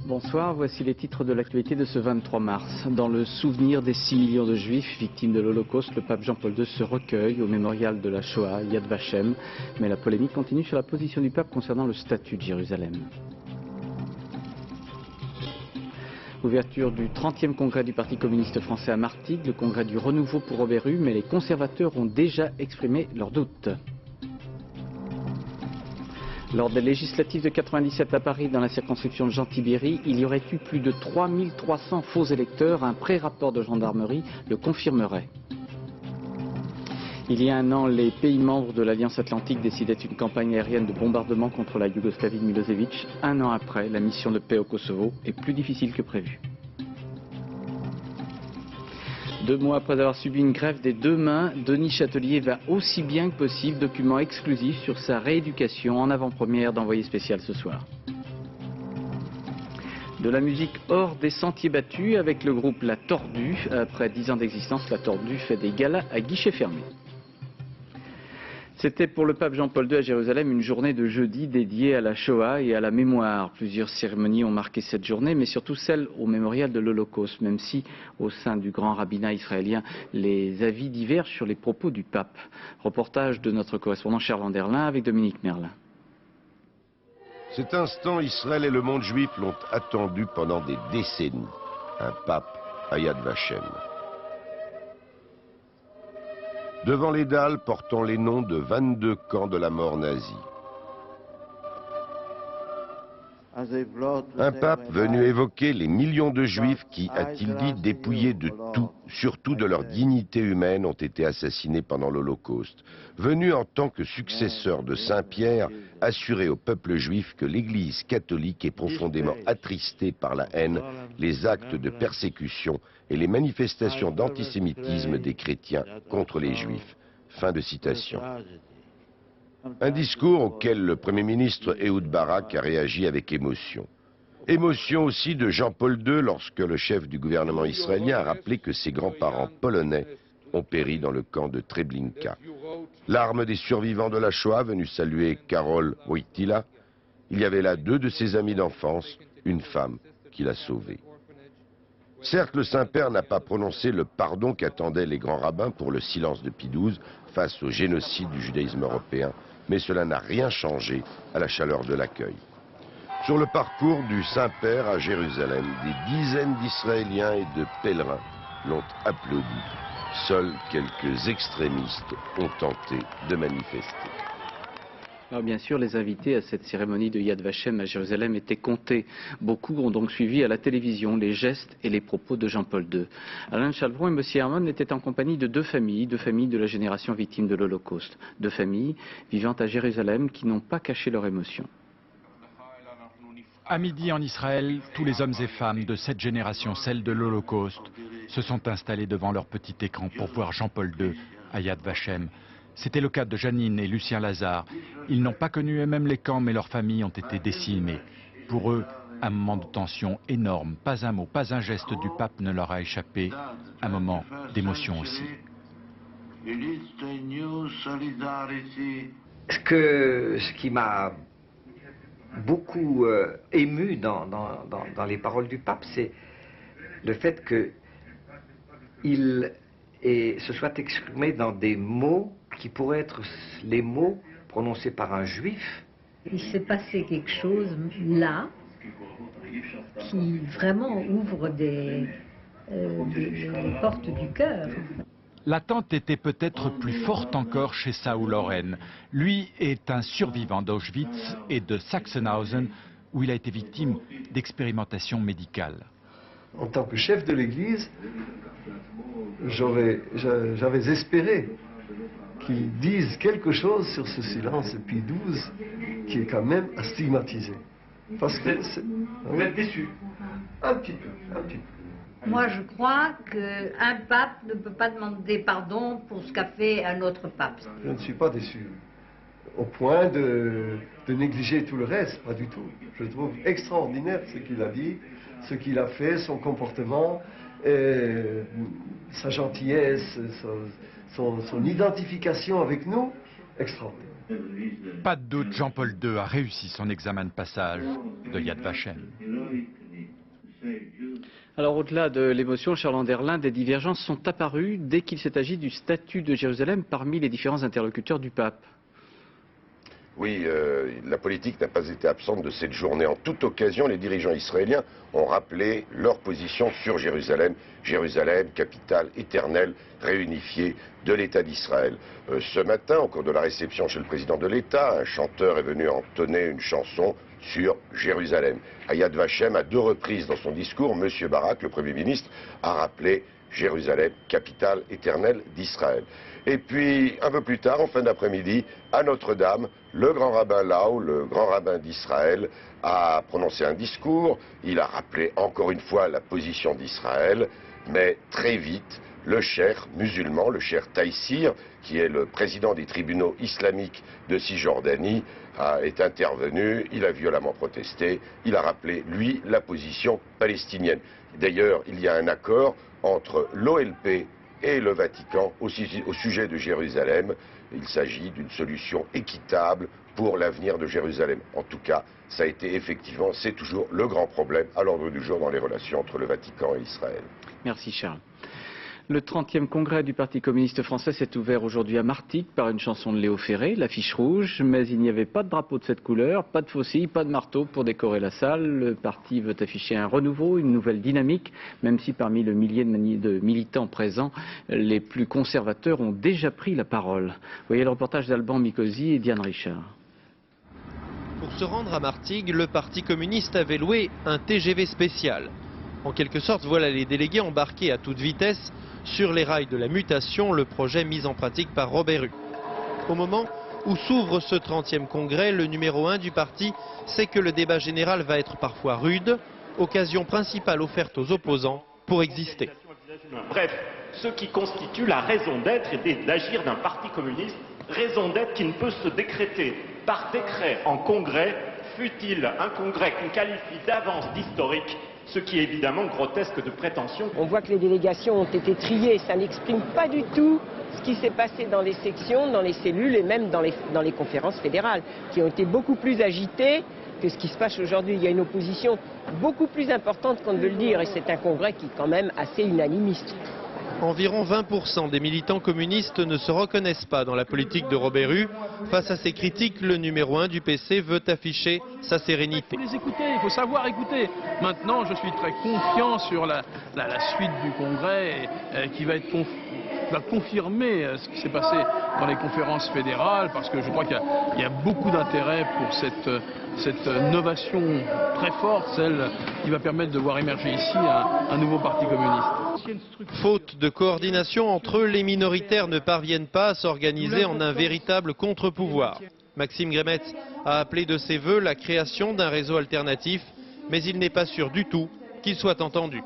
Bonsoir, voici les titres de l'actualité de ce 23 mars. Dans le souvenir des 6 millions de juifs victimes de l'Holocauste, le pape Jean-Paul II se recueille au mémorial de la Shoah, Yad Vashem. Mais la polémique continue sur la position du pape concernant le statut de Jérusalem. Ouverture du 30e congrès du Parti communiste français à Martigues, le congrès du renouveau pour Robert Rue, mais les conservateurs ont déjà exprimé leurs doutes. Lors des législatives de 97 à Paris, dans la circonscription de Jean-Tibéry, il y aurait eu plus de 3300 faux électeurs. Un pré-rapport de gendarmerie le confirmerait. Il y a un an, les pays membres de l'Alliance Atlantique décidaient une campagne aérienne de bombardement contre la Yougoslavie de Milosevic. Un an après, la mission de paix au Kosovo est plus difficile que prévu. 2 mois après avoir subi une greffe des 2 mains, Denis Châtelier va aussi bien que possible, document exclusif sur sa rééducation en avant-première d'Envoyé spécial ce soir. De la musique hors des sentiers battus avec le groupe La Tordue. Après 10 ans d'existence, La Tordue fait des galas à guichet fermé. C'était pour le pape Jean-Paul II à Jérusalem une journée de jeudi dédiée à la Shoah et à la mémoire. Plusieurs cérémonies ont marqué cette journée, mais surtout celle au mémorial de l'Holocauste, même si au sein du grand rabbinat israélien, les avis divergent sur les propos du pape. Reportage de notre correspondant Charles Vanderlin avec Dominique Merlin. Cet instant, Israël et le monde juif l'ont attendu pendant des décennies. Un pape à Yad Vashem. Devant les dalles portant les noms de 22 camps de la mort nazie. Un pape venu évoquer les millions de juifs qui, a-t-il dit, dépouillés de tout, surtout de leur dignité humaine, ont été assassinés pendant l'Holocauste. Venu en tant que successeur de Saint Pierre, assurer au peuple juif que l'Église catholique est profondément attristée par la haine, les actes de persécution et les manifestations d'antisémitisme des chrétiens contre les juifs. Fin de citation. Un discours auquel le Premier ministre Ehud Barak a réagi avec émotion. Émotion aussi de Jean-Paul II lorsque le chef du gouvernement israélien a rappelé que ses grands-parents polonais ont péri dans le camp de Treblinka. Larmes des survivants de la Shoah venus saluer Karol Wojtyla. Il y avait là 2 de ses amis d'enfance, une femme qui l'a sauvé. Certes, le Saint-Père n'a pas prononcé le pardon qu'attendaient les grands rabbins pour le silence de Pie XII face au génocide du judaïsme européen, mais cela n'a rien changé à la chaleur de l'accueil. Sur le parcours du Saint-Père à Jérusalem, des dizaines d'Israéliens et de pèlerins l'ont applaudi. Seuls quelques extrémistes ont tenté de manifester. Alors bien sûr, les invités à cette cérémonie de Yad Vashem à Jérusalem étaient comptés. Beaucoup ont donc suivi à la télévision les gestes et les propos de Jean-Paul II. Alain Chalvron et M. Herman étaient en compagnie de 2 familles de la génération victime de l'Holocauste. 2 familles vivant à Jérusalem qui n'ont pas caché leur émotion. À midi en Israël, tous les hommes et femmes de cette génération, celle de l'Holocauste, se sont installés devant leur petit écran pour voir Jean-Paul II à Yad Vashem. C'était le cas de Janine et Lucien Lazare. Ils n'ont pas connu eux-mêmes les camps, mais leurs familles ont été décimées. Pour eux, un moment de tension énorme. Pas un mot, pas un geste du pape ne leur a échappé. Un moment d'émotion aussi. Ce qui m'a beaucoup ému dans les paroles du pape, c'est le fait qu'il se soit exprimé dans des mots qui pourraient être les mots prononcés par un juif. Il s'est passé quelque chose là qui vraiment ouvre des portes du cœur. L'attente était peut-être plus forte encore chez Saul Loren. Lui est un survivant d'Auschwitz et de Sachsenhausen, où il a été victime d'expérimentations médicales. En tant que chef de l'Église, j'avais espéré qu'il dise quelque chose sur ce silence de Pie XII qui est quand même à stigmatiser. Parce que vous êtes déçu. Un petit peu. Moi, je crois qu'un pape ne peut pas demander pardon pour ce qu'a fait un autre pape. Je ne suis pas déçu. Au point de négliger tout le reste, pas du tout. Je trouve extraordinaire ce qu'il a dit, ce qu'il a fait, son comportement, sa gentillesse, son identification avec nous, extraordinaire. Pas de doute, Jean-Paul II a réussi son examen de passage de Yad Vashem. Alors au-delà de l'émotion, Charles Anderlin, des divergences sont apparues dès qu'il s'est agi du statut de Jérusalem parmi les différents interlocuteurs du pape. Oui, la politique n'a pas été absente de cette journée. En toute occasion, les dirigeants israéliens ont rappelé leur position sur Jérusalem. Jérusalem, capitale éternelle, réunifiée de l'État d'Israël. Ce matin, au cours de la réception chez le président de l'État, un chanteur est venu entonner une chanson sur Jérusalem. À Yad Vashem, à 2 reprises dans son discours, M. Barak, le Premier ministre, a rappelé Jérusalem, capitale éternelle d'Israël. Et puis, un peu plus tard, en fin d'après-midi, à Notre-Dame, le grand rabbin Lau, le grand rabbin d'Israël, a prononcé un discours. Il a rappelé encore une fois la position d'Israël, mais très vite, le cheikh musulman, le cheikh Taïsir, qui est le président des tribunaux islamiques de Cisjordanie, est intervenu, il a violemment protesté, il a rappelé, lui, la position palestinienne. D'ailleurs, il y a un accord entre l'OLP et le Vatican au sujet de Jérusalem. Il s'agit d'une solution équitable pour l'avenir de Jérusalem. En tout cas, ça a été effectivement, c'est toujours le grand problème à l'ordre du jour dans les relations entre le Vatican et Israël. Merci Charles. Le 30e congrès du Parti communiste français s'est ouvert aujourd'hui à Martigues par une chanson de Léo Ferré, l'affiche rouge, mais il n'y avait pas de drapeau de cette couleur, pas de faucille, pas de marteau pour décorer la salle. Le parti veut afficher un renouveau, une nouvelle dynamique, même si parmi le millier de militants présents, les plus conservateurs ont déjà pris la parole. Voyez le reportage d'Alban Mikosi et Diane Richard. Pour se rendre à Martigues, le Parti communiste avait loué un TGV spécial. En quelque sorte, voilà les délégués embarqués à toute vitesse sur les rails de la mutation, le projet mis en pratique par Robert Hue. Au moment où s'ouvre ce 30e congrès, le numéro 1 du parti sait que le débat général va être parfois rude, occasion principale offerte aux opposants pour exister. Bref, ce qui constitue la raison d'être et d'agir d'un parti communiste, raison d'être qui ne peut se décréter par décret en congrès, fût-il un congrès qu'on qualifie d'avance d'historique, ce qui est évidemment grotesque de prétention. On voit que les délégations ont été triées, ça n'exprime pas du tout ce qui s'est passé dans les sections, dans les cellules et même dans les conférences fédérales, qui ont été beaucoup plus agitées que ce qui se passe aujourd'hui. Il y a une opposition beaucoup plus importante qu'on ne veut le dire, et c'est un congrès qui est quand même assez unanimiste. Environ 20% des militants communistes ne se reconnaissent pas dans la politique de Robert Hue. Face à ces critiques, le numéro 1 du PC veut afficher sa sérénité. Il faut les écouter, il faut savoir écouter. Maintenant, je suis très confiant sur la suite du congrès qui va confirmer ce qui s'est passé dans les conférences fédérales, parce que je crois qu'il y a beaucoup d'intérêt pour cette novation très forte, celle qui va permettre de voir émerger ici un nouveau parti communiste. Faute de coordination entre eux, les minoritaires ne parviennent pas à s'organiser en un véritable contre-pouvoir. Maxime Grémetz a appelé de ses vœux la création d'un réseau alternatif, mais il n'est pas sûr du tout qu'il soit entendu.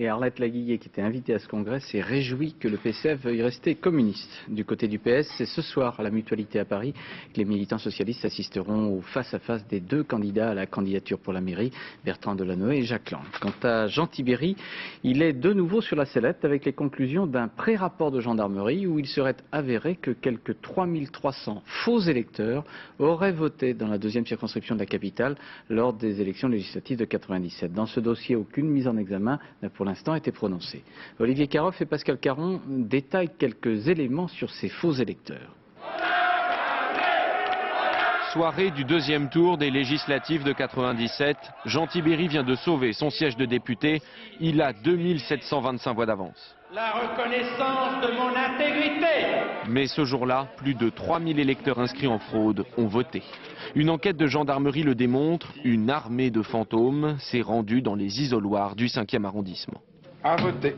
Et Arlette Laguillet, qui était invitée à ce congrès, s'est réjouie que le PCF veuille rester communiste. Du côté du PS, c'est ce soir à la Mutualité à Paris que les militants socialistes assisteront au face-à-face des 2 candidats à la candidature pour la mairie, Bertrand Delanoë et Jacques Lang. Quant à Jean Tibéry, il est de nouveau sur la sellette avec les conclusions d'un pré-rapport de gendarmerie où il serait avéré que quelques 3300 faux électeurs auraient voté dans la 2e circonscription de la capitale lors des élections législatives de 1997. Dans ce dossier, aucune mise en examen n'a pour l'instant été prononcé. Olivier Caroff et Pascal Caron détaillent quelques éléments sur ces faux électeurs. Soirée du 2e tour des législatives de 97, Jean Tibéry vient de sauver son siège de député. Il a 2725 voix d'avance. La reconnaissance de mon intégrité. Mais ce jour-là, plus de 3000 électeurs inscrits en fraude ont voté. Une enquête de gendarmerie le démontre, une armée de fantômes s'est rendue dans les isoloirs du 5e arrondissement. À voter.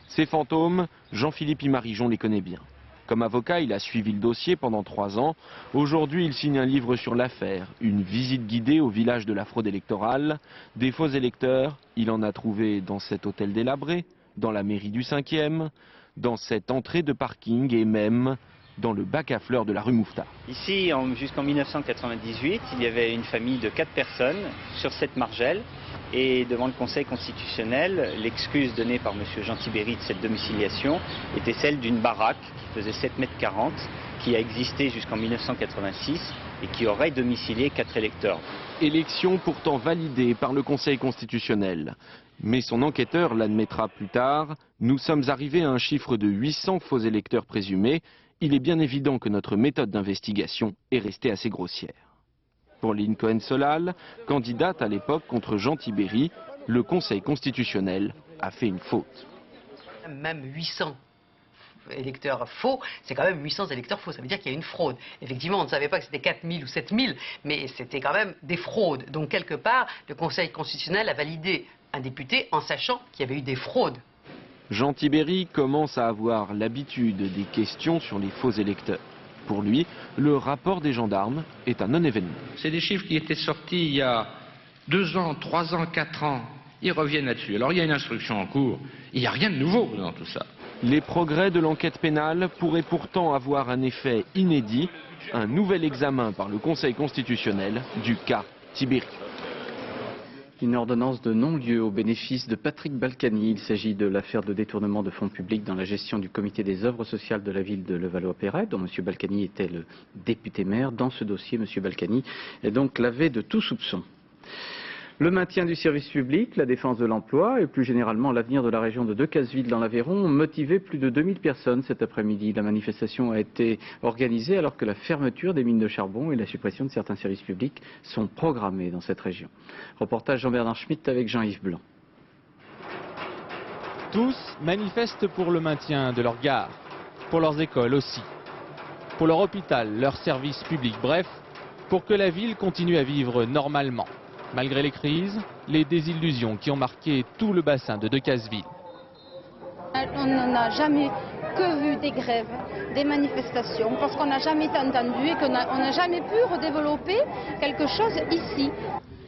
Ces fantômes, Jean-Philippe Imarijon les connaît bien. Comme avocat, il a suivi le dossier pendant 3 ans. Aujourd'hui, il signe un livre sur l'affaire, une visite guidée au village de la fraude électorale. Des faux électeurs, il en a trouvé dans cet hôtel délabré, dans la mairie du 5e, dans cette entrée de parking et même dans le bac à fleurs de la rue Mouffetard. Ici, jusqu'en 1998, il y avait une famille de 4 personnes sur cette margelle Et devant le Conseil constitutionnel, l'excuse donnée par M. Jean Tibéry de cette domiciliation était celle d'une baraque qui faisait 7,40 m, qui a existé jusqu'en 1986 et qui aurait domicilié 4 électeurs. Élection pourtant validée par le Conseil constitutionnel. Mais son enquêteur l'admettra plus tard, nous sommes arrivés à un chiffre de 800 faux électeurs présumés. Il est bien évident que notre méthode d'investigation est restée assez grossière. Pour Lynn Cohen-Solal, candidate à l'époque contre Jean Tibéry, le Conseil constitutionnel a fait une faute. Même 800 électeurs faux, c'est quand même 800 électeurs faux, ça veut dire qu'il y a une fraude. Effectivement, on ne savait pas que c'était 4000 ou 7000, mais c'était quand même des fraudes. Donc quelque part, le Conseil constitutionnel a validé un député en sachant qu'il y avait eu des fraudes. Jean Tibéry commence à avoir l'habitude des questions sur les faux électeurs. Pour lui, le rapport des gendarmes est un non-événement. C'est des chiffres qui étaient sortis il y a 2 ans, 3 ans, 4 ans. Ils reviennent là-dessus. Alors il y a une instruction en cours. Il n'y a rien de nouveau dans tout ça. Les progrès de l'enquête pénale pourraient pourtant avoir un effet inédit, un nouvel examen par le Conseil constitutionnel du cas Tibéry. Une ordonnance de non-lieu au bénéfice de Patrick Balkany. Il s'agit de l'affaire de détournement de fonds publics dans la gestion du comité des œuvres sociales de la ville de Levallois-Perret, dont M. Balkany était le député-maire. Dans ce dossier, M. Balkany est donc lavé de tout soupçon. Le maintien du service public, la défense de l'emploi et plus généralement l'avenir de la région de Decazeville dans l'Aveyron ont motivé plus de 2000 personnes cet après-midi. La manifestation a été organisée alors que la fermeture des mines de charbon et la suppression de certains services publics sont programmés dans cette région. Reportage Jean-Bernard Schmitt avec Jean-Yves Blanc. Tous manifestent pour le maintien de leurs gares, pour leurs écoles aussi, pour leur hôpital, leurs services publics, bref, pour que la ville continue à vivre normalement. Malgré les crises, les désillusions qui ont marqué tout le bassin de Decazeville. On n'a jamais que vu des grèves, des manifestations, parce qu'on n'a jamais été entendu et qu'on n'a jamais pu redévelopper quelque chose ici.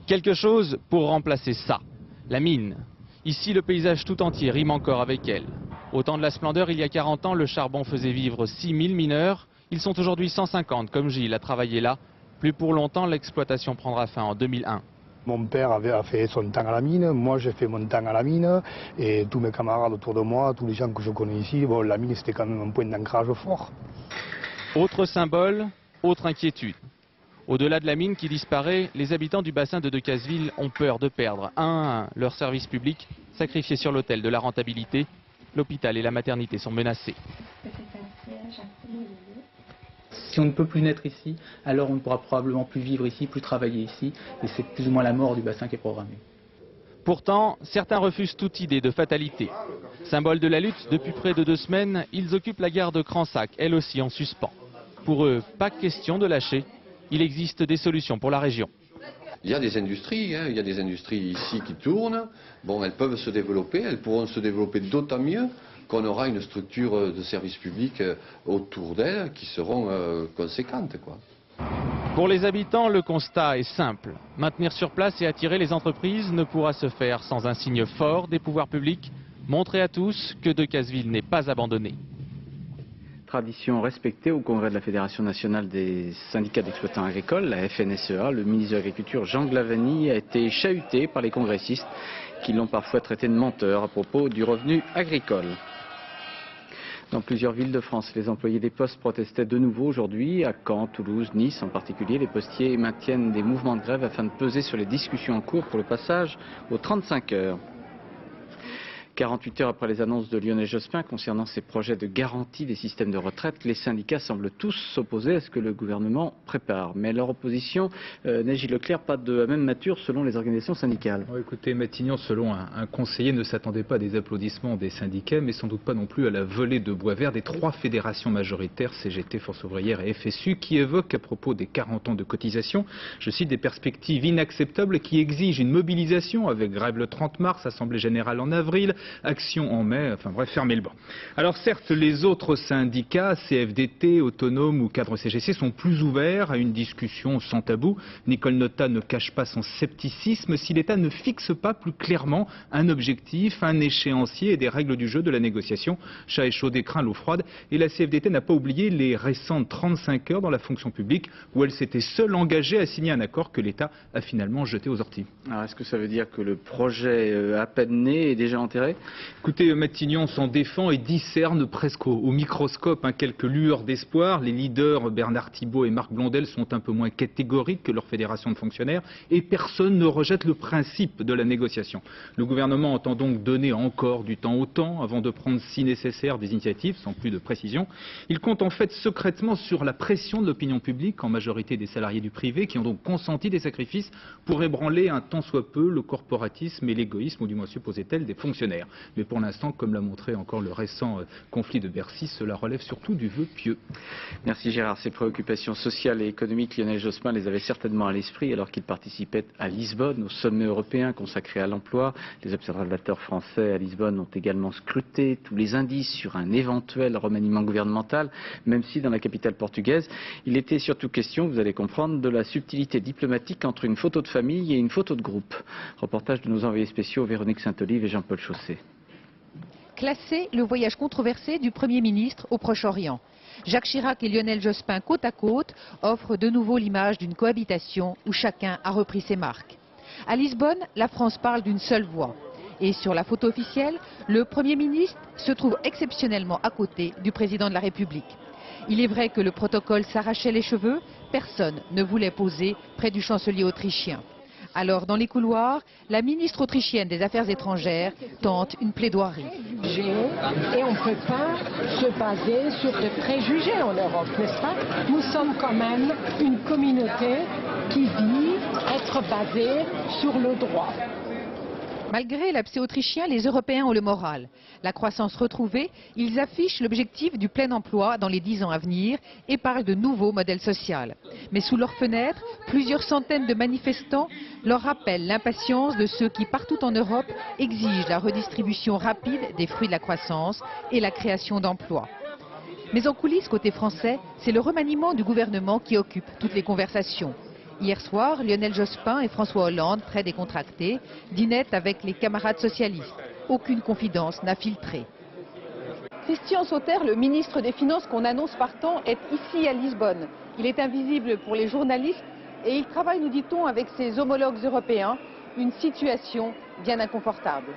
Quelque chose pour remplacer ça, la mine. Ici, le paysage tout entier rime encore avec elle. Au temps de la splendeur, il y a 40 ans, le charbon faisait vivre 6000 mineurs. Ils sont aujourd'hui 150, comme Gilles a travaillé là. Plus pour longtemps, l'exploitation prendra fin en 2001. Mon père a fait son temps à la mine, moi j'ai fait mon temps à la mine, et tous mes camarades autour de moi, tous les gens que je connais ici, bon, la mine c'était quand même un point d'ancrage fort. Autre symbole, autre inquiétude. Au-delà de la mine qui disparaît, les habitants du bassin de Decazeville ont peur de perdre un à un leur service public, sacrifié sur l'autel de la rentabilité. L'hôpital et la maternité sont menacés. Si on ne peut plus naître ici, alors on ne pourra probablement plus vivre ici, plus travailler ici, et c'est plus ou moins la mort du bassin qui est programmée. Pourtant, certains refusent toute idée de fatalité. Symbole de la lutte, depuis près de 2 semaines, ils occupent la gare de Cransac, elle aussi en suspens. Pour eux, pas question de lâcher, il existe des solutions pour la région. Il y a des industries, il y a des industries ici qui tournent. Bon, elles peuvent se développer, elles pourront se développer d'autant mieux qu'on aura une structure de service public autour d'elles qui seront conséquentes, quoi. Pour les habitants, le constat est simple. Maintenir sur place et attirer les entreprises ne pourra se faire sans un signe fort des pouvoirs publics, montrer à tous que Decazeville n'est pas abandonnée. Tradition respectée au congrès de la Fédération nationale des syndicats d'exploitants agricoles, la FNSEA, le ministre de l'Agriculture Jean Glavany a été chahuté par les congressistes qui l'ont parfois traité de menteur à propos du revenu agricole. Dans plusieurs villes de France, les employés des postes protestaient de nouveau aujourd'hui. À Caen, Toulouse, Nice en particulier, les postiers maintiennent des mouvements de grève afin de peser sur les discussions en cours pour le passage aux 35 heures. 48 heures après les annonces de Lionel Jospin concernant ses projets de garantie des systèmes de retraite, les syndicats semblent tous s'opposer à ce que le gouvernement prépare. Mais leur opposition n'est, Gilles Leclerc, pas de la même nature selon les organisations syndicales. Oh, écoutez, Matignon, selon un conseiller, ne s'attendait pas à des applaudissements des syndicats, mais sans doute pas non plus à la volée de bois vert des 3 fédérations majoritaires, CGT, Force ouvrière et FSU, qui évoquent à propos des 40 ans de cotisation, je cite, des perspectives inacceptables qui exigent une mobilisation avec grève le 30 mars, assemblée générale en avril, action en mai, enfin bref, fermez le banc. Alors certes, les autres syndicats, CFDT, Autonomes ou cadres CGC, sont plus ouverts à une discussion sans tabou. Nicole Notat ne cache pas son scepticisme si l'État ne fixe pas plus clairement un objectif, un échéancier et des règles du jeu de la négociation. Chat échaudé craint l'eau froide, et la CFDT n'a pas oublié les récentes 35 heures dans la fonction publique où elle s'était seule engagée à signer un accord que l'État a finalement jeté aux orties. Alors est-ce que ça veut dire que le projet à peine né est déjà enterré? Écoutez, Matignon s'en défend et discerne presque au microscope quelques lueurs d'espoir. Les leaders Bernard Thibault et Marc Blondel sont un peu moins catégoriques que leur fédération de fonctionnaires et personne ne rejette le principe de la négociation. Le gouvernement entend donc donner encore du temps au temps avant de prendre si nécessaire des initiatives, sans plus de précision. Il compte en fait secrètement sur la pression de l'opinion publique, en majorité des salariés du privé, qui ont donc consenti des sacrifices pour ébranler un tant soit peu le corporatisme et l'égoïsme, ou du moins supposait-elle, des fonctionnaires. Mais pour l'instant, comme l'a montré encore le récent conflit de Bercy, cela relève surtout du vœu pieux. Merci Gérard. Ces préoccupations sociales et économiques, Lionel Jospin les avait certainement à l'esprit alors qu'il participait à Lisbonne, au sommet européen consacré à l'emploi. Les observateurs français à Lisbonne ont également scruté tous les indices sur un éventuel remaniement gouvernemental, même si dans la capitale portugaise, il était surtout question, vous allez comprendre, de la subtilité diplomatique entre une photo de famille et une photo de groupe. Reportage de nos envoyés spéciaux Véronique Saint-Olive et Jean-Paul Chausset. Classé le voyage controversé du Premier ministre au Proche-Orient. Jacques Chirac et Lionel Jospin côte à côte offrent de nouveau l'image d'une cohabitation où chacun a repris ses marques. À Lisbonne, la France parle d'une seule voix. Et sur la photo officielle, le Premier ministre se trouve exceptionnellement à côté du président de la République. Il est vrai que le protocole s'arrachait les cheveux, personne ne voulait poser près du chancelier autrichien. Alors, dans les couloirs, la ministre autrichienne des Affaires étrangères tente une plaidoirie. Et on ne peut pas se baser sur des préjugés en Europe, n'est-ce pas? Nous sommes quand même une communauté qui dit être basée sur le droit. Malgré l'abcès autrichien, les Européens ont le moral. La croissance retrouvée, ils affichent l'objectif du plein emploi dans les 10 ans à venir et parlent de nouveaux modèles sociaux. Mais sous leurs fenêtres, plusieurs centaines de manifestants leur rappellent l'impatience de ceux qui, partout en Europe, exigent la redistribution rapide des fruits de la croissance et la création d'emplois. Mais en coulisses, côté français, c'est le remaniement du gouvernement qui occupe toutes les conversations. Hier soir, Lionel Jospin et François Hollande, très décontractés, dînaient avec les camarades socialistes. Aucune confidence n'a filtré. Christian Sauter, le ministre des Finances qu'on annonce partant, est ici à Lisbonne. Il est invisible pour les journalistes et il travaille, nous dit-on, avec ses homologues européens. Une situation bien inconfortable.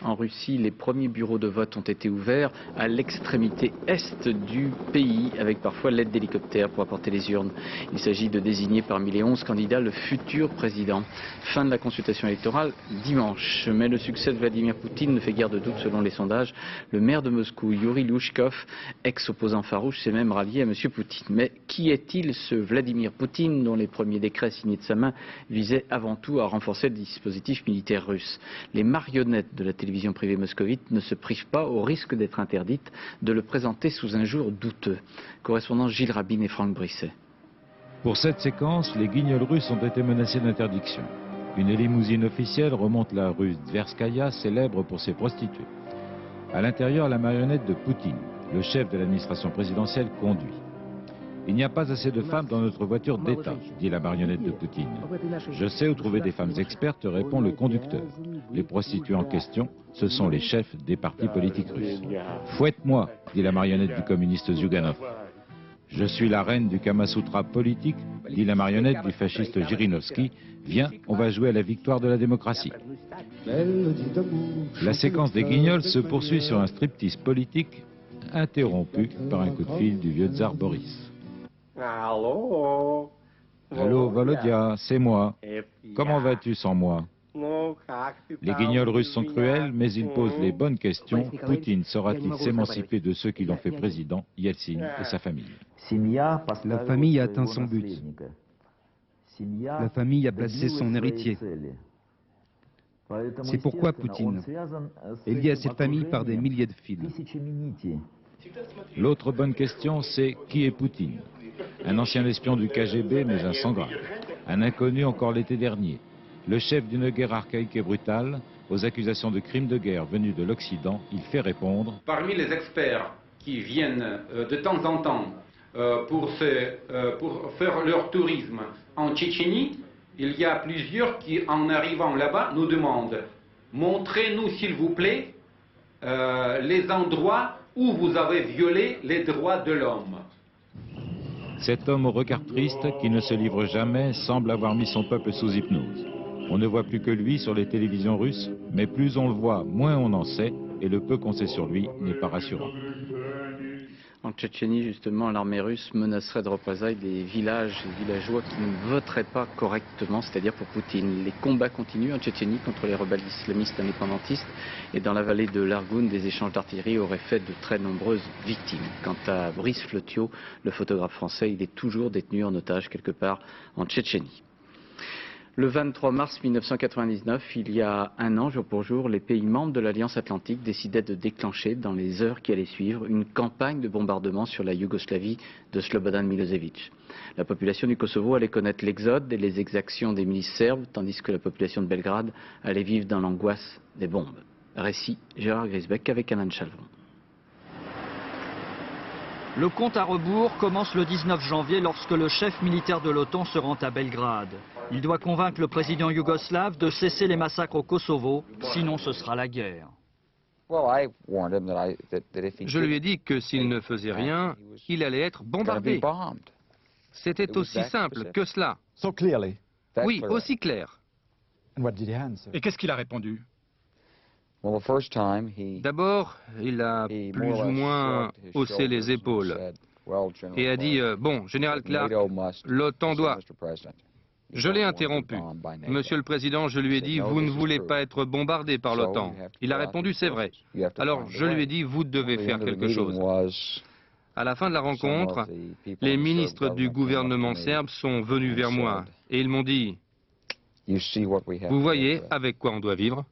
En Russie, les premiers bureaux de vote ont été ouverts à l'extrémité est du pays, avec parfois l'aide d'hélicoptères pour apporter les urnes. Il s'agit de désigner parmi les 11 candidats le futur président. Fin de la consultation électorale dimanche. Mais le succès de Vladimir Poutine ne fait guère de doute selon les sondages. Le maire de Moscou, Yuri Lushkov, ex-opposant farouche, s'est même rallié à M. Poutine. Mais qui est-il, ce Vladimir Poutine, dont les premiers décrets signés de sa main visaient avant tout à renforcer le dispositif militaire russe? Les marionnettes de la télévision privée moscovite ne se privent pas, au risque d'être interdites, de le présenter sous un jour douteux. Correspondant Gilles Rabin et Franck Brisset. Pour cette séquence, les guignols russes ont été menacés d'interdiction. Une limousine officielle remonte la rue Tverskaya, célèbre pour ses prostituées. À l'intérieur, la marionnette de Poutine, le chef de l'administration présidentielle, conduit. Il n'y a pas assez de femmes dans notre voiture d'État, dit la marionnette de Poutine. Je sais où trouver des femmes expertes, répond le conducteur. Les prostituées en question, ce sont les chefs des partis politiques russes. Fouette-moi, dit la marionnette du communiste Zyuganov. Je suis la reine du Kamasutra politique, dit la marionnette du fasciste Jirinovski. Viens, on va jouer à la victoire de la démocratie. La séquence des guignols se poursuit sur un striptease politique interrompu par un coup de fil du vieux tsar Boris. Allô Volodya, c'est moi. Comment vas-tu sans moi? Les guignols russes sont cruels, mais ils posent les bonnes questions. Poutine saura-t-il s'émanciper de ceux qui l'ont fait président, Yeltsin et sa famille? La famille a atteint son but. La famille a placé son héritier. C'est pourquoi Poutine est lié à cette famille par des milliers de fils. L'autre bonne question, c'est qui est Poutine? Un ancien espion du KGB, mais un sans grade. Un inconnu encore l'été dernier. Le chef d'une guerre archaïque et brutale, Aux accusations de crimes de guerre venus de l'Occident, il fait répondre: Parmi les experts qui viennent de temps en temps pour faire leur tourisme en Tchétchénie, il y a plusieurs qui, en arrivant là-bas, nous demandent « Montrez-nous, s'il vous plaît, les endroits où vous avez violé les droits de l'homme. » Cet homme au regard triste, qui ne se livre jamais, semble avoir mis son peuple sous hypnose. On ne voit plus que lui sur les télévisions russes, mais plus on le voit, moins on en sait, et le peu qu'on sait sur lui n'est pas rassurant. En Tchétchénie, justement, l'armée russe menacerait de représailles des villages et villageois qui ne voteraient pas correctement, c'est-à-dire pour Poutine. Les combats continuent en Tchétchénie contre les rebelles islamistes indépendantistes et dans la vallée de l'Argoun, des échanges d'artillerie auraient fait de très nombreuses victimes. Quant à Brice Flotio, le photographe français, il est toujours détenu en otage quelque part en Tchétchénie. Le 23 mars 1999, il y a un an, jour pour jour, les pays membres de l'Alliance Atlantique décidaient de déclencher, dans les heures qui allaient suivre, une campagne de bombardement sur la Yougoslavie de Slobodan Milosevic. La population du Kosovo allait connaître l'exode et les exactions des milices serbes, tandis que la population de Belgrade allait vivre dans l'angoisse des bombes. Récit Gérard Grisbeck avec Alain Chalvon. Le compte à rebours commence le 19 janvier lorsque le chef militaire de l'OTAN se rend à Belgrade. Il doit convaincre le président yougoslave de cesser les massacres au Kosovo, sinon ce sera la guerre. Je lui ai dit que s'il ne faisait rien, il allait être bombardé. C'était aussi simple que cela. Oui, aussi clair. Et qu'est-ce qu'il a répondu? D'abord, il a plus ou moins haussé les épaules et a dit « Bon, Général Clark, l'OTAN doit... » Je l'ai interrompu. Monsieur le Président, je lui ai dit « Vous ne voulez pas être bombardé par l'OTAN. » Il a répondu « C'est vrai. » Alors, je lui ai dit « Vous devez faire quelque chose. » À la fin de la rencontre, les ministres du gouvernement serbe sont venus vers moi et ils m'ont dit « Vous voyez avec quoi on doit vivre ?»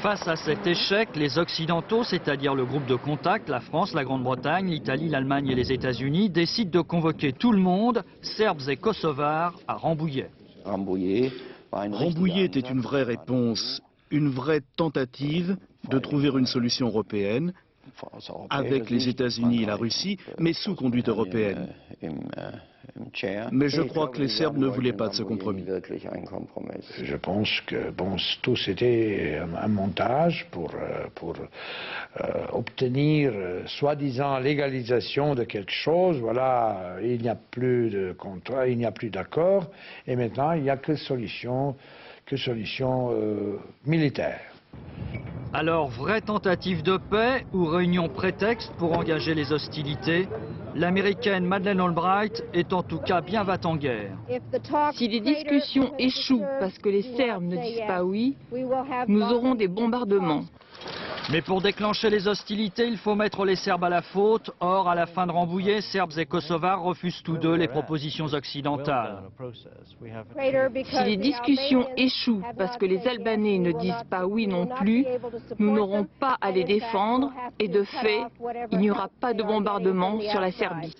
Face à cet échec, les Occidentaux, c'est-à-dire le groupe de contact, la France, la Grande-Bretagne, l'Italie, l'Allemagne et les États-Unis, décident de convoquer tout le monde, Serbes et Kosovars, à Rambouillet. Rambouillet était une vraie réponse, une vraie tentative de trouver une solution européenne avec les États-Unis et la Russie, mais sous conduite européenne. Mais je crois que les Serbes ne voulaient pas de ce compromis. Je pense que tout c'était un montage pour obtenir soi-disant légalisation de quelque chose. Voilà, il n'y a plus de contrat, il n'y a plus d'accord, et maintenant il n'y a que solution militaire. Alors, vraie tentative de paix ou réunion prétexte pour engager les hostilités? L'américaine Madeleine Albright est en tout cas bien va-t-en-guerre. Si les discussions échouent parce que les Serbes ne disent pas oui, nous aurons des bombardements. Mais pour déclencher les hostilités, il faut mettre les Serbes à la faute. Or, à la fin de Rambouillet, Serbes et Kosovars refusent tous deux les propositions occidentales. Si les discussions échouent parce que les Albanais ne disent pas oui non plus, nous n'aurons pas à les défendre et de fait, il n'y aura pas de bombardement sur la Serbie.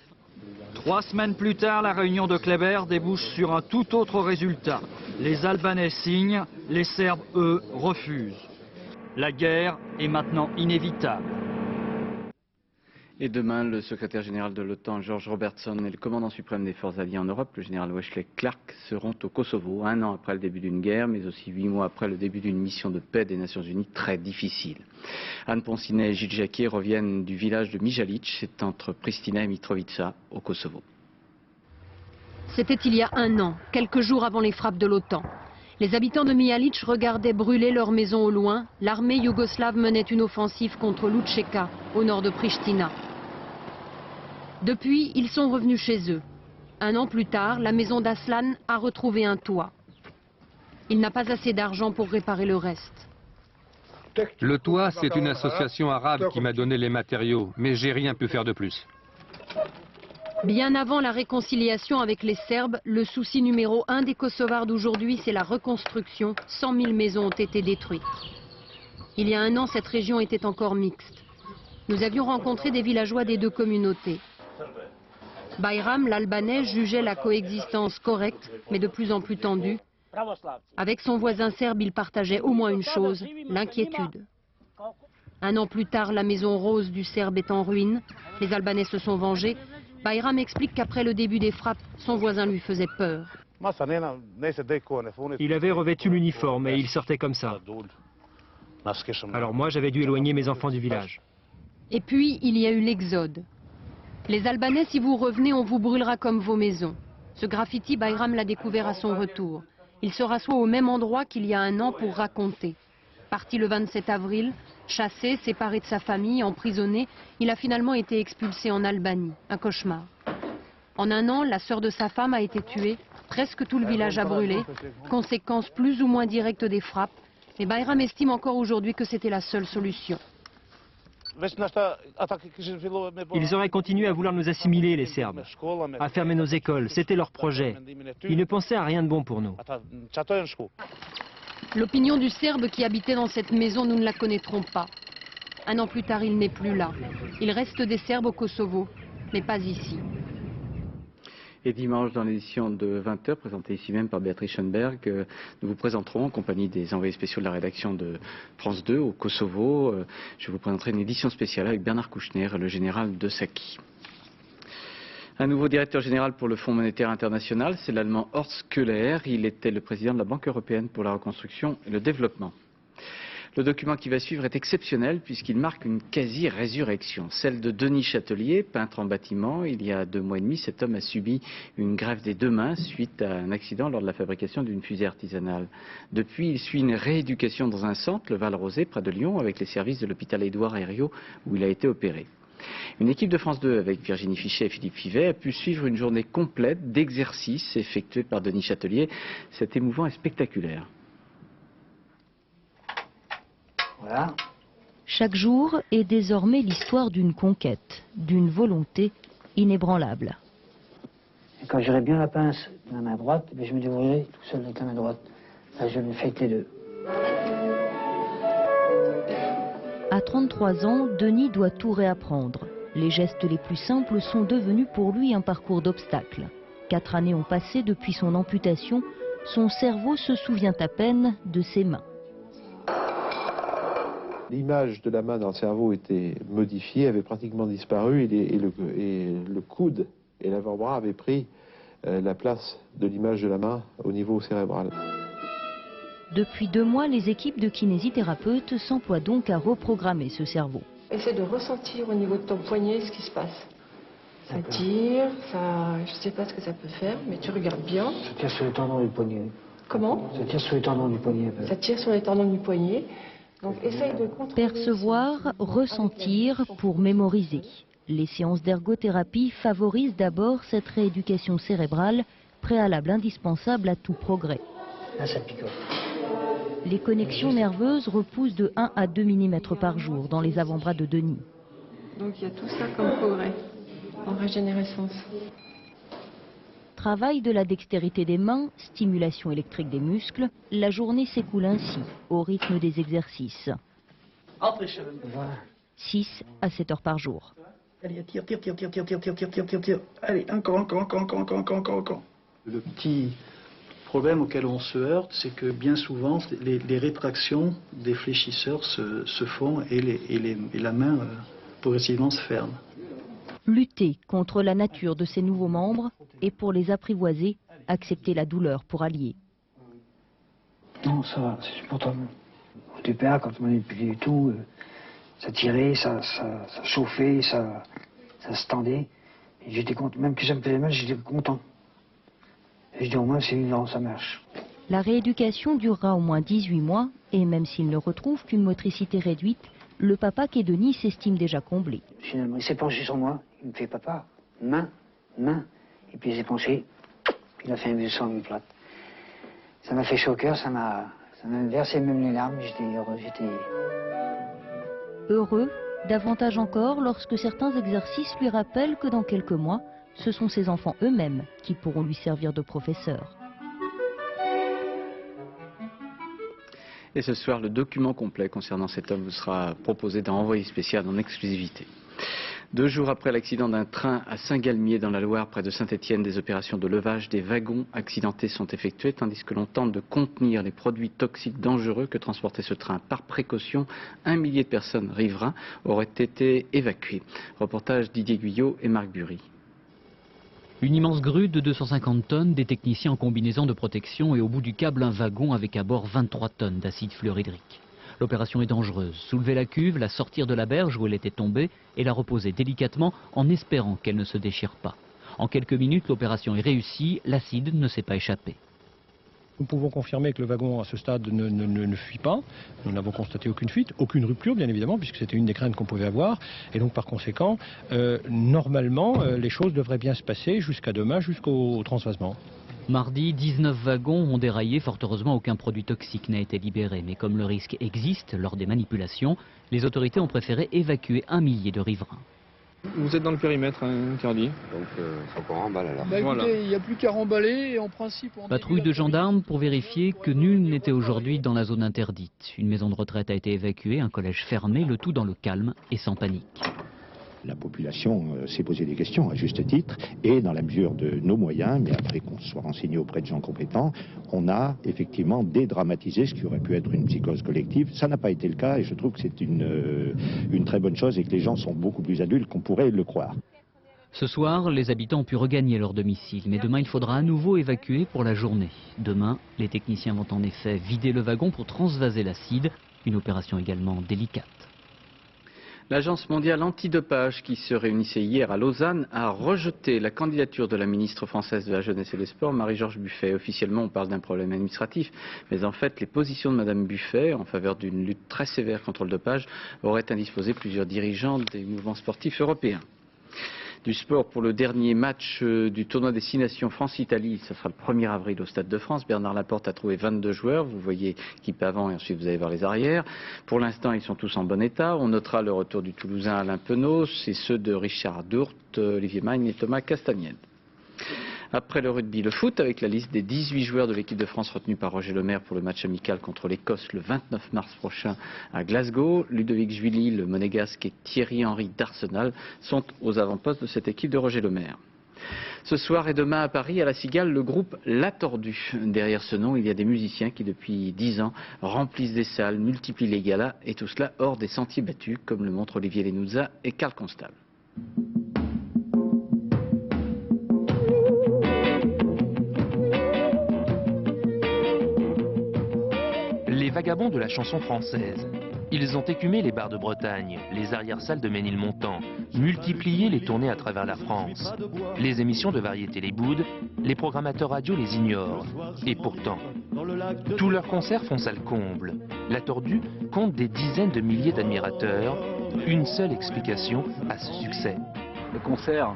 3 semaines plus tard, la réunion de Kléber débouche sur un tout autre résultat. Les Albanais signent, les Serbes, eux, refusent. La guerre est maintenant inévitable. Et demain, le secrétaire général de l'OTAN, George Robertson, et le commandant suprême des forces alliées en Europe, le général Wesley Clark, seront au Kosovo, 1 an après le début d'une guerre, mais aussi 8 mois après le début d'une mission de paix des Nations Unies très difficile. Anne Ponsinet et Gilles Jacquier reviennent du village de Mijalic, c'est entre Pristina et Mitrovica, au Kosovo. C'était il y a 1 an, quelques jours avant les frappes de l'OTAN. Les habitants de Mijalic regardaient brûler leurs maisons au loin. L'armée yougoslave menait une offensive contre Lučeka, au nord de Pristina. Depuis, ils sont revenus chez eux. 1 an plus tard, la maison d'Aslan a retrouvé un toit. Il n'a pas assez d'argent pour réparer le reste. Le toit, c'est une association arabe qui m'a donné les matériaux, mais j'ai rien pu faire de plus. Bien avant la réconciliation avec les Serbes, le souci numéro 1 des Kosovars d'aujourd'hui, c'est la reconstruction. 100 000 maisons ont été détruites. Il y a 1 an, cette région était encore mixte. Nous avions rencontré des villageois des 2 communautés. Bayram, l'Albanais, jugeait la coexistence correcte, mais de plus en plus tendue. Avec son voisin serbe, il partageait au moins une chose, l'inquiétude. Un an plus tard, la maison rose du Serbe est en ruine. Les Albanais se sont vengés. Bayram explique qu'après le début des frappes, son voisin lui faisait peur. Il avait revêtu l'uniforme et il sortait comme ça. Alors moi, j'avais dû éloigner mes enfants du village. Et puis, il y a eu l'exode. Les Albanais, si vous revenez, on vous brûlera comme vos maisons. Ce graffiti, Bayram l'a découvert à son retour. Il se rassoit au même endroit qu'il y a un an pour raconter. Parti le 27 avril, chassé, séparé de sa famille, emprisonné, il a finalement été expulsé en Albanie. Un cauchemar. En un an, la sœur de sa femme a été tuée, presque tout le village a brûlé, conséquence plus ou moins directe des frappes. Mais Bayram estime encore aujourd'hui que c'était la seule solution. Ils auraient continué à vouloir nous assimiler, les Serbes, à fermer nos écoles, c'était leur projet. Ils ne pensaient à rien de bon pour nous. L'opinion du Serbe qui habitait dans cette maison, nous ne la connaîtrons pas. Un an plus tard, il n'est plus là. Il reste des Serbes au Kosovo, mais pas ici. Et dimanche, dans l'édition de 20h, présentée ici même par Béatrice Schoenberg, nous vous présenterons, en compagnie des envoyés spéciaux de la rédaction de France 2 au Kosovo, je vous présenterai une édition spéciale avec Bernard Kouchner et le général de Saki. Un nouveau directeur général pour le Fonds monétaire international, c'est l'Allemand Horst Köhler. Il était le président de la Banque européenne pour la reconstruction et le développement. Le document qui va suivre est exceptionnel puisqu'il marque une quasi-résurrection, celle de Denis Châtelier, peintre en bâtiment. Il y a 2 mois et demi, cet homme a subi une greffe des 2 mains suite à un accident lors de la fabrication d'une fusée artisanale. Depuis, il suit une rééducation dans un centre, le Val-Rosé, près de Lyon, avec les services de l'hôpital Édouard Herriot, où il a été opéré. Une équipe de France 2 avec Virginie Fichet et Philippe Fivet a pu suivre une journée complète d'exercices effectués par Denis Châtelier. C'est émouvant et spectaculaire. Voilà. Chaque jour est désormais l'histoire d'une conquête, d'une volonté inébranlable. Et quand j'aurai bien la pince de la main droite, je me débrouillerai tout seul avec la main droite. Là, je me fais avec les deux. À 33 ans, Denis doit tout réapprendre. Les gestes les plus simples sont devenus pour lui un parcours d'obstacles. 4 années ont passé depuis son amputation. Son cerveau se souvient à peine de ses mains. L'image de la main dans le cerveau était modifiée, avait pratiquement disparu et le coude et l'avant-bras avaient pris la place de l'image de la main au niveau cérébral. Depuis 2 mois, les équipes de kinésithérapeutes s'emploient donc à reprogrammer ce cerveau. Essaie de ressentir au niveau de ton poignet ce qui se passe. Ça tire, je ne sais pas ce que ça peut faire, mais tu regardes bien. Ça tire sur les tendons du poignet. Comment? Ça tire sur les tendons du poignet. Ça tire sur les tendons du poignet. Donc, essaye de percevoir, ressentir pour mémoriser. Les séances d'ergothérapie favorisent d'abord cette rééducation cérébrale, préalable indispensable à tout progrès. Là, ça picote. Les connexions nerveuses repoussent de 1 à 2 mm par jour dans les avant-bras de Denis. Donc il y a tout ça comme progrès en régénérescence. Travail de la dextérité des mains, stimulation électrique des muscles, la journée s'écoule ainsi, au rythme des exercices. 6 à 7 heures par jour. Allez, tire. Allez, encore. Le petit problème auquel on se heurte, c'est que bien souvent, les rétractions des fléchisseurs se font et la main progressivement se ferme. Lutter contre la nature de ces nouveaux membres et pour les apprivoiser, accepter la douleur pour allier. Non, ça va, c'est supportable. Au départ, quand on manipulait tout, ça tirait, ça chauffait, ça se tendait. Et j'étais content, même que ça me faisait mal, j'étais content. Et je dis au moins c'est vivant, ça marche. La rééducation durera au moins 18 mois et même s'il ne retrouve qu'une motricité réduite, le papa qu'est Denis s'estime déjà comblé. Finalement, il s'est penché sur moi, il me fait papa, main, et puis il s'est penché, puis il a fait un bisou sur une plate. Ça m'a fait chaud au cœur, ça m'a versé même les larmes, j'étais heureux, Heureux, davantage encore lorsque certains exercices lui rappellent que dans quelques mois, ce sont ses enfants eux-mêmes qui pourront lui servir de professeurs. Et ce soir, le document complet concernant cet homme vous sera proposé dans Envoyé spécial en exclusivité. 2 jours après l'accident d'un train à Saint-Galmier dans la Loire, près de Saint-Étienne, des opérations de levage des wagons accidentés sont effectuées, tandis que l'on tente de contenir les produits toxiques dangereux que transportait ce train. Par précaution, 1 millier de personnes riverains auraient été évacuées. Reportage Didier Guyot et Marc Bury. Une immense grue de 250 tonnes, des techniciens en combinaison de protection et au bout du câble un wagon avec à bord 23 tonnes d'acide fluorhydrique. L'opération est dangereuse. Soulever la cuve, la sortir de la berge où elle était tombée et la reposer délicatement en espérant qu'elle ne se déchire pas. En quelques minutes, l'opération est réussie, l'acide ne s'est pas échappé. Nous pouvons confirmer que le wagon à ce stade ne fuit pas. Nous n'avons constaté aucune fuite, aucune rupture bien évidemment, puisque c'était une des craintes qu'on pouvait avoir. Et donc par conséquent, normalement, les choses devraient bien se passer jusqu'à demain, jusqu'au transvasement. Mardi, 19 wagons ont déraillé. Fort heureusement, aucun produit toxique n'a été libéré. Mais comme le risque existe lors des manipulations, les autorités ont préféré évacuer 1 millier de riverains. Vous êtes dans le périmètre interdit. Donc c'est encore remballe alors. Bah, écoutez, il n'y a plus qu'à remballer et en principe... Patrouille de gendarmes pour vérifier que nul n'était aujourd'hui dans la zone interdite. Une maison de retraite a été évacuée, un collège fermé, le tout dans le calme et sans panique. La population s'est posé des questions à juste titre et dans la mesure de nos moyens, mais après qu'on soit renseigné auprès de gens compétents, on a effectivement dédramatisé ce qui aurait pu être une psychose collective. Ça n'a pas été le cas et je trouve que c'est une très bonne chose et que les gens sont beaucoup plus adultes qu'on pourrait le croire. Ce soir, les habitants ont pu regagner leur domicile, mais demain il faudra à nouveau évacuer pour la journée. Demain, les techniciens vont en effet vider le wagon pour transvaser l'acide, une opération également délicate. L'Agence mondiale antidopage qui se réunissait hier à Lausanne a rejeté la candidature de la ministre française de la Jeunesse et des Sports, Marie-Georges Buffet. Officiellement, on parle d'un problème administratif, mais en fait, les positions de Mme Buffet en faveur d'une lutte très sévère contre le dopage auraient indisposé plusieurs dirigeants des mouvements sportifs européens. Du sport pour le dernier match du tournoi des 6 nations France-Italie, ce sera le 1er avril au Stade de France. Bernard Laporte a trouvé 22 joueurs, vous voyez équipe avant et ensuite vous allez voir les arrières. Pour l'instant, ils sont tous en bon état. On notera le retour du Toulousain Alain Penaud, c'est ceux de Richard Dourte, Olivier Magne et Thomas Castagnette. Après le rugby, le foot, avec la liste des 18 joueurs de l'équipe de France retenus par Roger Lemaire pour le match amical contre l'Écosse le 29 mars prochain à Glasgow. Ludovic Juilly, le monégasque, et Thierry Henry d'Arsenal sont aux avant-postes de cette équipe de Roger Lemaire. Ce soir et demain à Paris, à la Cigale, le groupe La Tordue. Derrière ce nom, il y a des musiciens qui, depuis 10 ans, remplissent des salles, multiplient les galas, et tout cela hors des sentiers battus, comme le montrent Olivier Lenouza et Carl Constable. Les vagabonds de la chanson française. Ils ont écumé les bars de Bretagne, les arrière-salles de Ménilmontant, multiplié les tournées à travers la France. Les émissions de variété les boudent, les programmateurs radio les ignorent. Et pourtant, tous leurs concerts font salle comble. La Tordue compte des dizaines de milliers d'admirateurs. Une seule explication à ce succès. Les concerts,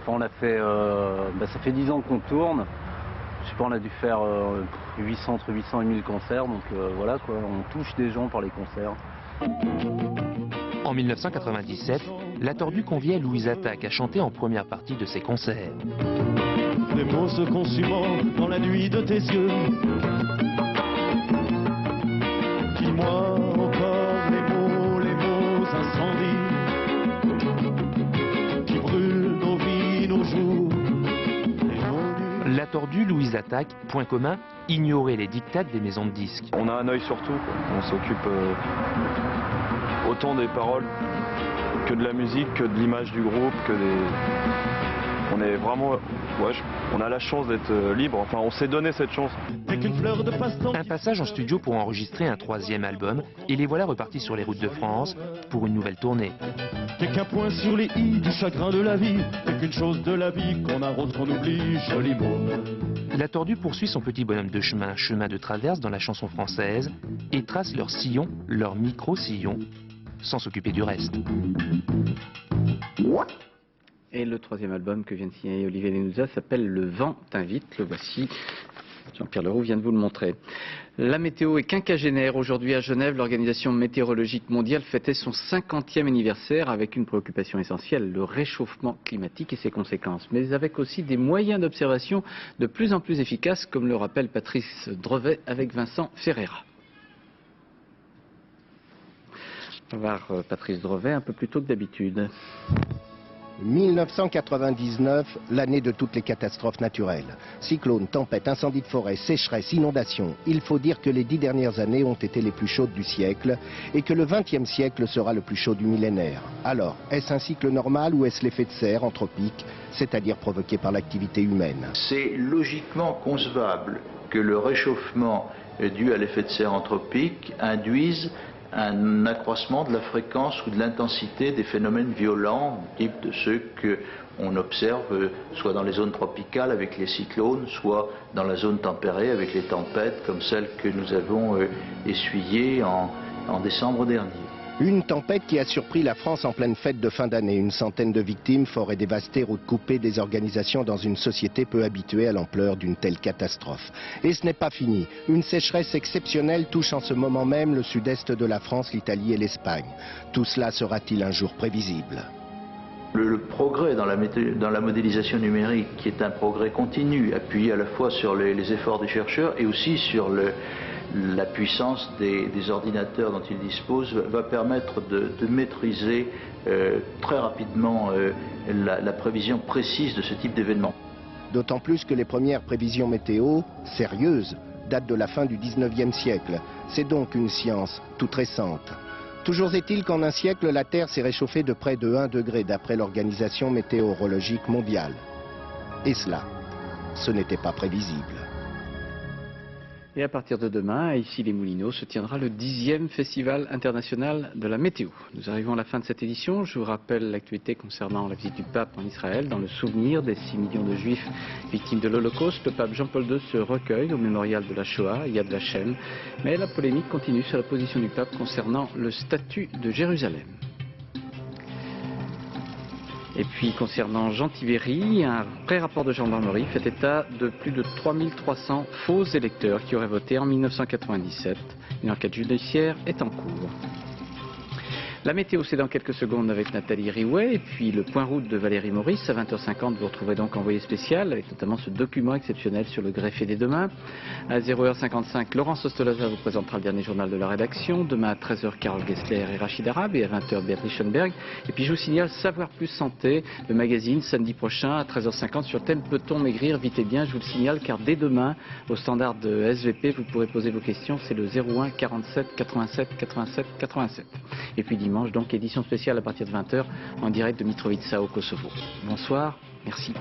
on a fait, ça fait 10 ans qu'on tourne. Je sais pas, on a dû faire entre 800 et 1000 concerts, donc voilà quoi, on touche des gens par les concerts. En 1997, La Tordue conviait Louise Attaque à chanter en première partie de ses concerts. Les mots se consumant dans la nuit de tes yeux. Dis-moi encore les mots incendies qui brûlent nos vies, nos jours. La Tordue, Louise Attaque, point commun, ignorer les dictats des maisons de disques. On a un œil sur tout, quoi. On s'occupe autant des paroles que de la musique, que de l'image du groupe, que des... On est vraiment... on a la chance d'être libre, enfin on s'est donné cette chance. Un passage en studio pour enregistrer un 3e album, et les voilà repartis sur les routes de France pour une nouvelle tournée. Qu'un point sur les i du chagrin de la vie, c'est qu'une chose de la vie qu'on arrose, qu'on oublie, joli mot. La Tordue poursuit son petit bonhomme de chemin, chemin de traverse dans la chanson française, et trace leur sillon, leur micro-sillon, sans s'occuper du reste. Et le 3e album que vient de signer Olivier Lenouza s'appelle Le Vent t'invite, le voici. Jean-Pierre Leroux vient de vous le montrer. La météo est quinquagénaire. Aujourd'hui à Genève, l'Organisation météorologique mondiale fêtait son 50e anniversaire avec une préoccupation essentielle, le réchauffement climatique et ses conséquences, mais avec aussi des moyens d'observation de plus en plus efficaces, comme le rappelle Patrice Drevet avec Vincent Ferreira. On va voir Patrice Drevet un peu plus tôt que d'habitude. 1999, l'année de toutes les catastrophes naturelles. Cyclones, tempêtes, incendies de forêt, sécheresse, inondations. Il faut dire que les 10 dernières années ont été les plus chaudes du siècle et que le 20e siècle sera le plus chaud du millénaire. Alors, est-ce un cycle normal ou est-ce l'effet de serre anthropique, c'est-à-dire provoqué par l'activité humaine? C'est logiquement concevable que le réchauffement dû à l'effet de serre anthropique induise un accroissement de la fréquence ou de l'intensité des phénomènes violents, type de ceux qu'on observe soit dans les zones tropicales avec les cyclones, soit dans la zone tempérée avec les tempêtes comme celles que nous avons essuyées en décembre dernier. Une tempête qui a surpris la France en pleine fête de fin d'année. Une centaine de victimes, forêts dévastées, routes coupées, des organisations dans une société peu habituée à l'ampleur d'une telle catastrophe. Et ce n'est pas fini. Une sécheresse exceptionnelle touche en ce moment même le sud-est de la France, l'Italie et l'Espagne. Tout cela sera-t-il un jour prévisible ? Le progrès dans la modélisation numérique, qui est un progrès continu, appuyé à la fois sur les efforts des chercheurs et aussi sur la puissance des ordinateurs dont ils disposent, va permettre de maîtriser très rapidement la prévision précise de ce type d'événement. D'autant plus que les premières prévisions météo, sérieuses, datent de la fin du 19e siècle. C'est donc une science toute récente. Toujours est-il qu'en un siècle, la Terre s'est réchauffée de près de 1 degré d'après l'Organisation météorologique mondiale. Et cela, ce n'était pas prévisible. Et à partir de demain, à Issy-les-Moulineaux, se tiendra le 10e Festival international de la météo. Nous arrivons à la fin de cette édition. Je vous rappelle l'actualité concernant la visite du pape en Israël. Dans le souvenir des 6 millions de juifs victimes de l'Holocauste, le pape Jean-Paul II se recueille au mémorial de la Shoah, Yad Vashem. Mais la polémique continue sur la position du pape concernant le statut de Jérusalem. Et puis concernant Jean Tiveri, un pré-rapport de gendarmerie fait état de plus de 3300 faux électeurs qui auraient voté en 1997. Une enquête judiciaire est en cours. La météo, c'est dans quelques secondes avec Nathalie Riouet, et puis le point route de Valérie Maurice. À 20h50, vous retrouverez donc Envoyé spécial, avec notamment ce document exceptionnel sur le greffier des demain. À 0h55, Laurence Ostolaza vous présentera le dernier journal de la rédaction. Demain à 13h, Carole Gessler et Rachid Arabe, et à 20h, Béatrice Schoenberg. Et puis je vous signale Savoir Plus Santé, le magazine, samedi prochain à 13h50 sur thème Peut-on maigrir vite et bien? Je vous le signale, car dès demain, au standard de SVP, vous pourrez poser vos questions. C'est le 01 47 87 87 87. Et puis dimanche, donc édition spéciale à partir de 20h en direct de Mitrovica au Kosovo. Bonsoir, merci.